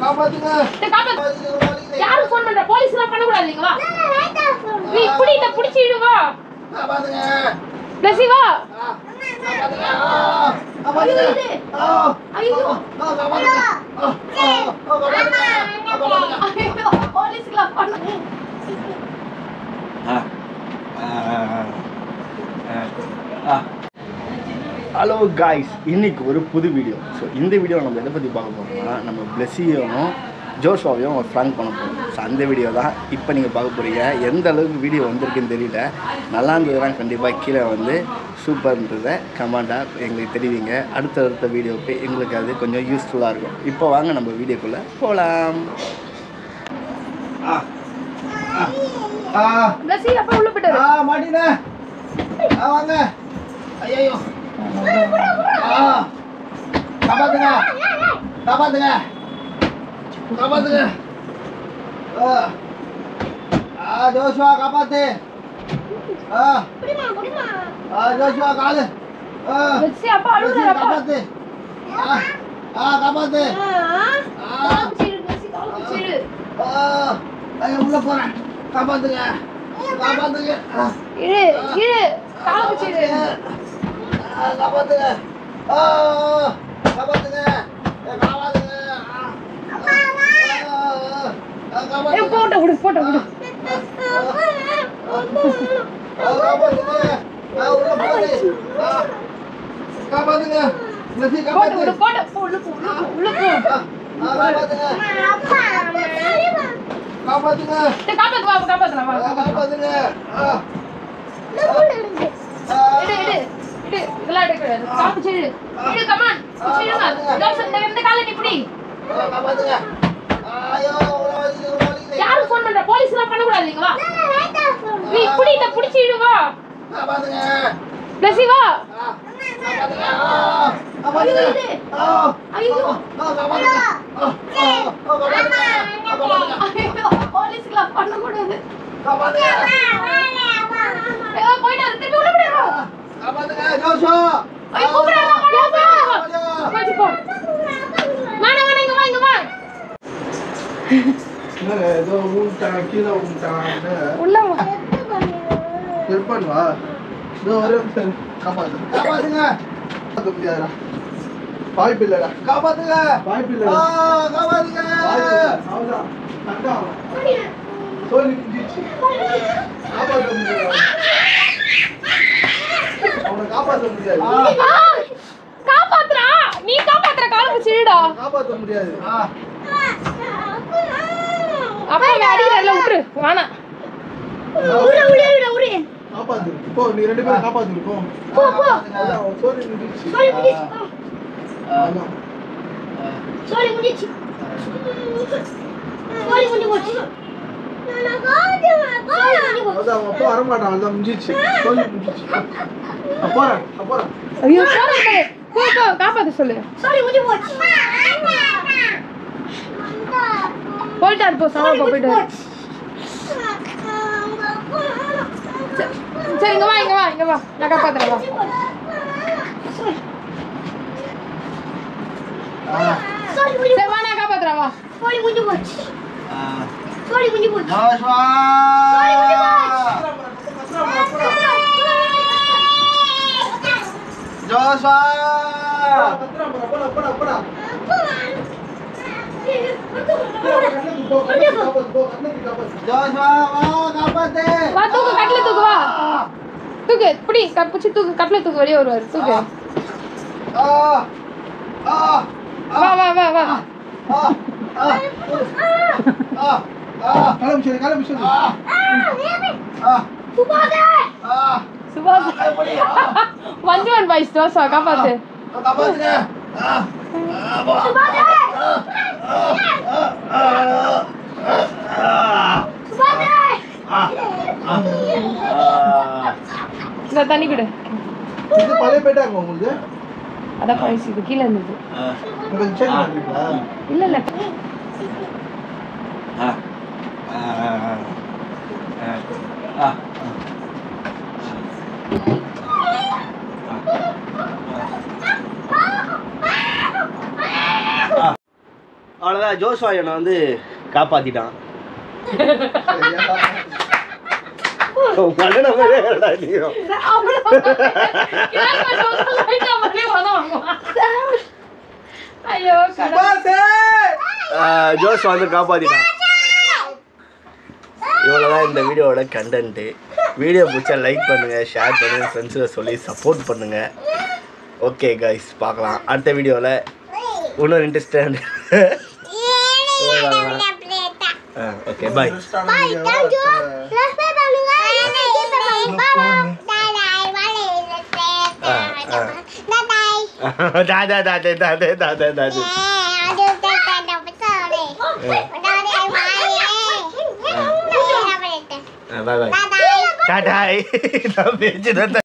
காப்பாத்துங்க. யாரு ஃபோன் பண்ற? போலீஸ்லாம் பண்ண கூடாது நீங்க வா. நீ புடிட்ட புடிச்சு இடு வா. காப்பாத்துங்க. பிளஸி வா. காப்பாத்துங்க. காப்பாத்துங்க. ஐயோ. காப்பாத்துங்க. காப்பாத்துங்க. போலீஸ்லாம் பண்ண. ஹலோ காய்ஸ், இன்னைக்கு ஒரு புது வீடியோ. ஸோ இந்த வீடியோ நம்ம எதை பற்றி பார்க்க போகிறோம்னா, நம்ம பிளஸியும் ஜோஷுவாவையும் ஒரு ஃப்ராங்க் பண்ண போகிறோம். ஸோ அந்த வீடியோ தான் இப்போ நீங்கள் பார்க்க போகிறீங்க. எந்த அளவுக்கு வீடியோ வந்திருக்குன்னு தெரியல. நல்லா இருந்ததுலாம் கண்டிப்பாக கீழே வந்து சூப்பர்ன்றதை கமெண்டாக எங்களுக்கு தெரிவிங்க. அடுத்த வீடியோவுக்கு எங்களுக்கு அது கொஞ்சம் யூஸ்ஃபுல்லாக இருக்கும். இப்போ வாங்க நம்ம வீடியோக்குள்ளே போகலாம். பிளஸி அப்பா உள்ள போய்ட்டாரு. மாட்டினே. வாங்க. ஐயோ. காப்பாத்துங்க. காப்பாத்துங்க. காப்பாத்துங்க. ஜோஷுவா காப்பாத்து. ஜோஷுவா காலு. பிளஸி அப்பா அழுகுறாரு அப்பா. காப்பாத்து. காப்பாத்து. காலு பிடிச்சிடு பிளஸி காலு பிடிச்சிடு. உள்ள போறேன். காப்பாத்துங்க. காப்பாத்துங்க. இரு இரு காலு பிடிச்சிடு. காப்பாத்துங்க. காப்பாத்துங்க. காப்பாத்துங்க. ஏய் போட்டோ விடு போட்டோ விடு. காப்பாத்துங்க. உள்ள போறேன். காப்பாத்துங்க. லட்சி போட்டோ காப்பாத்து. விடு போட்டோ உள்ள போ உள்ள போ. காப்பாத்துங்க. காப்பாத்துங்க. காப்பாத்து வா காப்பாத்துறா வா. காப்பாத்துங்க. இடு இடு இடு விளையாட கூடாது. காப்பிச்சிடு. இடு கமான். பிடிச்சிடுங்க. ஜோசப் இந்த காலை நீ புடி. காப்பாத்துங்க. ஐயோ யாரு ஃபோன் பண்ற? போலீஸ்லாம் பண்ண கூடாது நீங்க வா. நீ புடிட்ட புடிச்சு இடு வா. காப்பாத்துங்க. பிளஸி வா. காப்பாத்துங்க. காப்பாத்துங்க. ஐயோ. காப்பாத்துங்க. போலீஸ்லாம் பண்ண கூடாது. காப்பாத்துங்க. ஏய் போய்டா திருப்பி உள்ள போடா. காப்பாத்துங்க. ஜோஷோ. ஐயோ கூப்பிடுறா. போச்சு போ. வாடா வாடா இங்க வா இங்க வா. ஏதோ ஊண்டா கீழே ஊண்டான்னு உள்ள வா. ஹெல்ப் வா. இதோ ஒரே நிமிஷம். காப்பாத்துங்க. காப்பாத்துங்க. காப்பாத்த முடியாதுடா. வாய்ப்பு இல்லடா. காப்பாத்துங்க. வாய்ப்பு இல்லடா. காப்பாத்துங்க. அவ்வளவுதான். கண்டா. சோனி முடிஞ்சிச்சு. காப்பாத்த முடியாது. அவனை காப்பாத்த முடியாது. காப்பாத்துறா. நீ காப்பாத்துற கால பிடிச்சிடுடா. காப்பாத்த முடியாது. அப்பா அடிக்கிறல விட்டுரு. வாணா. உரு. காப்பாத்து. போ நீ ரெண்டு பேரும் காப்பாத்து. போ. போ. சோனி முடிஞ்சிச்சு. சோரி முடிச்சு. அதான் அப்பா வரமாட்டான். அதான் முடிஞ்சிச்சு. சோனி முடிஞ்சிச்சு. அப்பா ஐயோ போறே. போ காப்பாத்து சொல்லு. சோரி முடிஞ்சு போச்சு. போய்ட்டாரு போ சாவா போய்ட்டாரு. சரி இங்க வா நான் காப்பாத்துறேன் வா. சரி வா நான் காப்பாத்துறேன் வா. சோரி முடிஞ்சு போச்சு. ஜோஷுவா. ஜோஷுவா. போடா. ஜோஷுவா வா காப்பாத்து. வா தூக்கு கட்ல தூக்கு வா. தூக்கு புடி கப்புச்சி தூக்கு கட்ல தூக்கு வெளிய வருவாரு தூக்கு. வா. கிளம்பு. சுபாஷ் மஞ்சுவன் பாய்ஸ் தோசா காப்பாத்து. காப்பாத்துங்க. இந்த தண்ணி குடு. இது பழைய பேட்டாங்க உங்களுக்கு. அதான் பழசு இது கீழ இருந்தது. உங்களுக்கு செக் பண்றீங்களா? இல்ல அவ்வளோதான் ஜோஷ்வா என்னை வந்து காப்பாற்றிட்டான். மண்ணன மாதிரியே இல்லடா நீயும். ஐயோ ஜோஷ்வா வந்து காப்பாற்றிட்டான். இவ்வளோதான் இந்த வீடியோவோட கண்டென்ட்டு. வீடியோ பிடிச்சா லைக் பண்ணுங்கள், ஷேர் பண்ணுங்கள், ஃப்ரெண்ட்ஸுக்கு சொல்லி சப்போர்ட் பண்ணுங்கள். ஓகே கைஸ், பார்க்கலாம் அடுத்த வீடியோவில் இன்னொரு இன்ட்ரெஸ்டான. Okay bye. Bye bye. Bye bye.